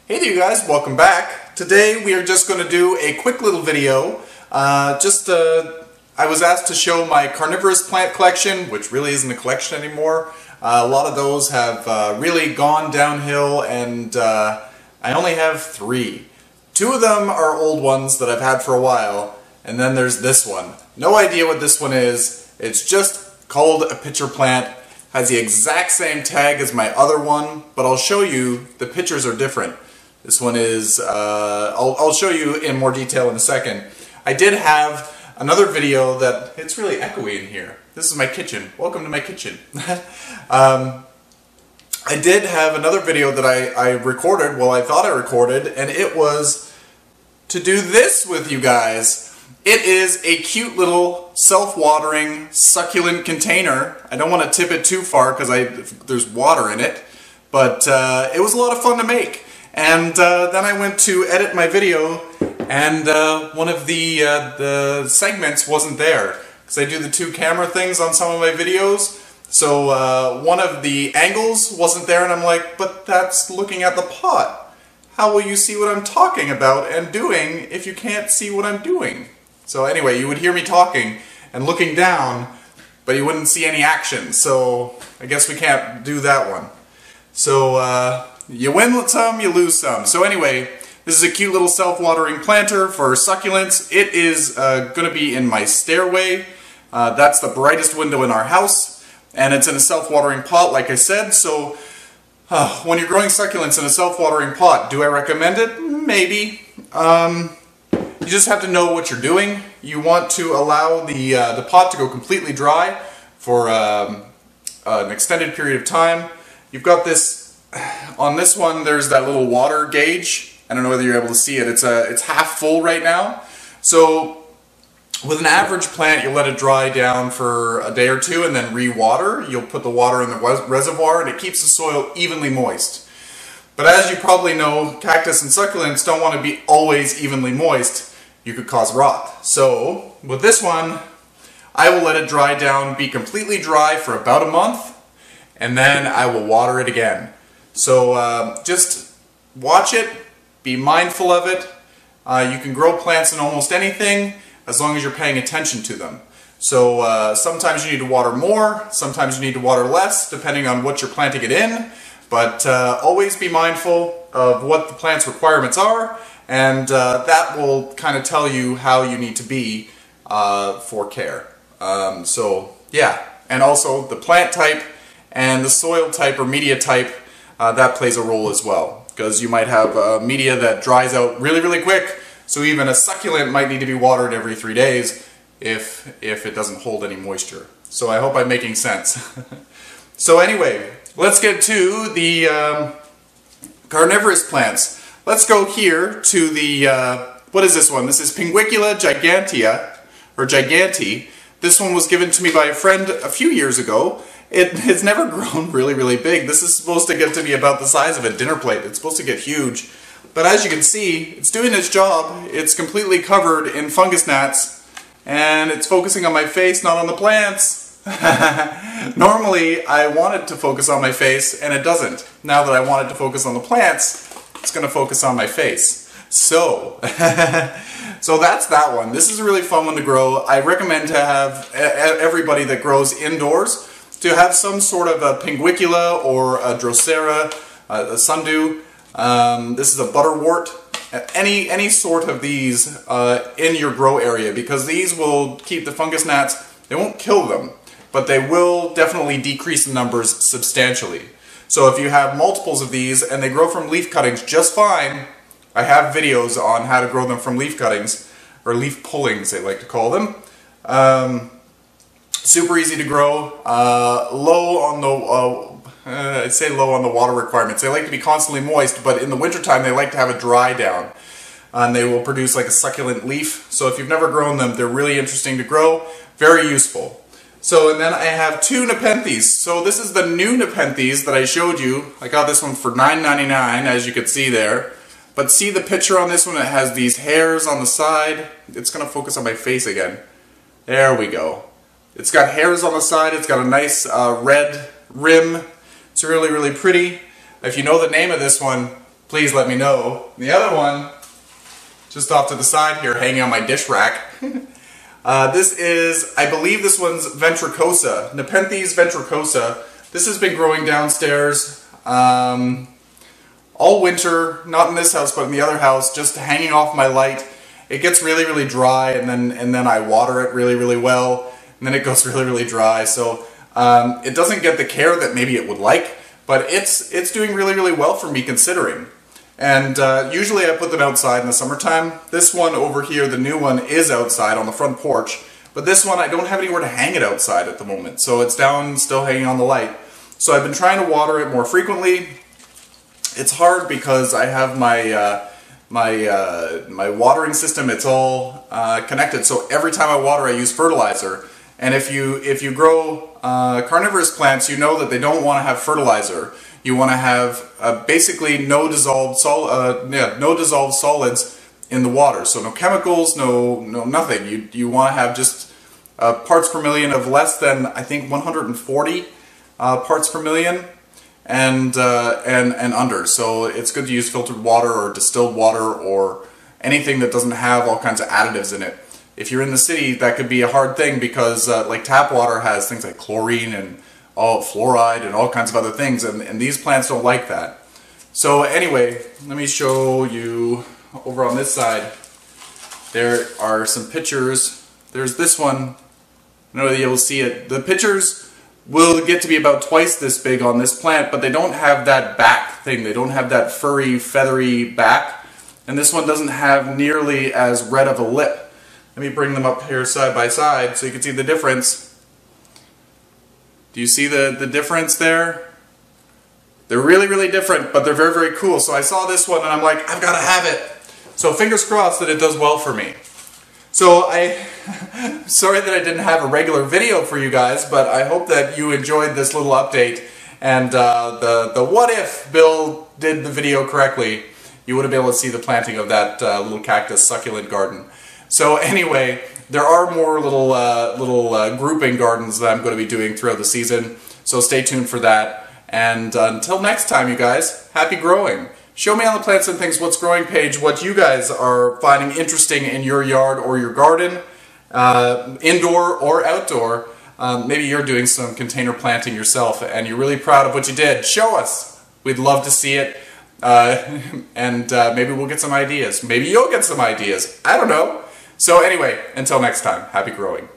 Hey there you guys, welcome back. Today we are just going to do a quick little video. I was asked to show my carnivorous plant collection, which really isn't a collection anymore. A lot of those have really gone downhill, and I only have 3. 2 of them are old ones that I've had for a while, and then there's this one. No idea what this one is. It's just called a pitcher plant. Has the exact same tag as my other one, but I'll show you the pictures are different. This one is, I'll show you in more detail in a second. I did have another video that, it's really echoey in here. This is my kitchen. Welcome to my kitchen. I did have another video that I recorded, well I thought I recorded, and it was to do this with you guys. It is a cute little self-watering succulent container. I don't want to tip it too far because there's water in it, but it was a lot of fun to make. And then I went to edit my video, and one of the segments wasn't there, because I do the 2 camera things on some of my videos. So one of the angles wasn't there, and I'm like, but that's looking at the pot. How will you see what I'm talking about and doing if you can't see what I'm doing? So anyway, you would hear me talking and looking down, but you wouldn't see any action. So I guess we can't do that one. So you win some, you lose some. So anyway, this is a cute little self-watering planter for succulents. It is going to be in my stairway. That's the brightest window in our house, and it's in a self-watering pot, like I said. So when you're growing succulents in a self-watering pot, do I recommend it? Maybe. You just have to know what you're doing. You want to allow the pot to go completely dry for an extended period of time. You've got this. On this one, there's that little water gauge. I don't know whether you're able to see it. It's half full right now. So with an average plant, you'll let it dry down for a day or 2 and then re-water. You'll put the water in the reservoir, and it keeps the soil evenly moist. But as you probably know, cactus and succulents don't want to be always evenly moist. You could cause rot. So with this one, I will let it dry down, be completely dry for about a month, and then I will water it again. So just watch it, be mindful of it. You can grow plants in almost anything as long as you're paying attention to them. So sometimes you need to water more, sometimes you need to water less, depending on what you're planting it in. But always be mindful of what the plant's requirements are, and that will kind of tell you how you need to be for care. So yeah, and also the plant type and the soil type or media type, that plays a role as well, because you might have media that dries out really, really quick, so even a succulent might need to be watered every 3 days if it doesn't hold any moisture. So I hope I'm making sense. So anyway, let's get to the carnivorous plants. Let's go here to the, what is this one? This is Pinguicula gigantea, or gigantea. This one was given to me by a friend a few years ago. It has never grown really, really big. This is supposed to get to be about the size of a dinner plate. It's supposed to get huge. But as you can see, it's doing its job. It's completely covered in fungus gnats, and it's focusing on my face, not on the plants. Normally, I want it to focus on my face, and it doesn't. Now that I want it to focus on the plants, it's going to focus on my face. So, so that's that one. This is a really fun one to grow. I recommend to have everybody that grows indoors to have some sort of a Pinguicula or a Drosera, a sundew. This is a butterwort. Any sort of these in your grow area, because these will keep the fungus gnats. They won't kill them, but they will definitely decrease the numbers substantially. So if you have multiples of these and they grow from leaf cuttings just fine, I have videos on how to grow them from leaf cuttings, or leaf pullings they like to call them. Super easy to grow, low on the, I'd say low on the water requirements. They like to be constantly moist, but in the wintertime they like to have a dry down. And they will produce like a succulent leaf. So if you've never grown them, they're really interesting to grow, very useful. So, and then I have 2 Nepenthes. So this is the new Nepenthes that I showed you. I got this one for $9.99, as you can see there. But see the picture on this one? It has these hairs on the side. It's going to focus on my face again. There we go. It's got hairs on the side. It's got a nice red rim. It's really, really pretty. If you know the name of this one, please let me know. The other one, just off to the side here, hanging on my dish rack. This is, I believe this one's ventricosa, Nepenthes ventricosa. This has been growing downstairs all winter, not in this house but in the other house, just hanging off my light. It gets really, really dry, and then I water it really, really well, and then it goes really, really dry. So it doesn't get the care that maybe it would like, but it's doing really, really well for me considering. And usually I put them outside in the summertime. This one over here, the new one, is outside on the front porch, but this one I don't have anywhere to hang it outside at the moment, so it's down still hanging on the light. So I've been trying to water it more frequently. It's hard because I have my my watering system. It's all connected, so every time I water I use fertilizer. And if you grow carnivorous plants, you know that they don't want to have fertilizer. You want to have basically no dissolved solids in the water. So no chemicals, no nothing. You want to have just parts per million of less than, I think, 140 parts per million. And under. So it's good to use filtered water or distilled water or anything that doesn't have all kinds of additives in it. If you're in the city, that could be a hard thing because like tap water has things like chlorine and fluoride and all kinds of other things, and these plants don't like that. So anyway, let me show you over on this side. There are some pictures. There's this one. I don't know if you'll see it. The pictures will get to be about twice this big on this plant, but they don't have that back thing. They don't have that furry, feathery back. And this one doesn't have nearly as red of a lip. Let me bring them up here side by side so you can see the difference. Do you see the difference there? They're really, really different, but they're very, very cool. So I saw this one and I'm like, I've got to have it. So fingers crossed that it does well for me. So sorry that I didn't have a regular video for you guys, but I hope that you enjoyed this little update. And the what if Bill did the video correctly, you would have been able to see the planting of that little cactus succulent garden. So anyway, there are more little grouping gardens that I'm going to be doing throughout the season. So stay tuned for that. And until next time, you guys, happy growing. Show me on the Plants and Things What's Growing page what you guys are finding interesting in your yard or your garden, indoor or outdoor. Maybe you're doing some container planting yourself and you're really proud of what you did. Show us. We'd love to see it. And maybe we'll get some ideas. Maybe you'll get some ideas. I don't know. So anyway, until next time, happy growing.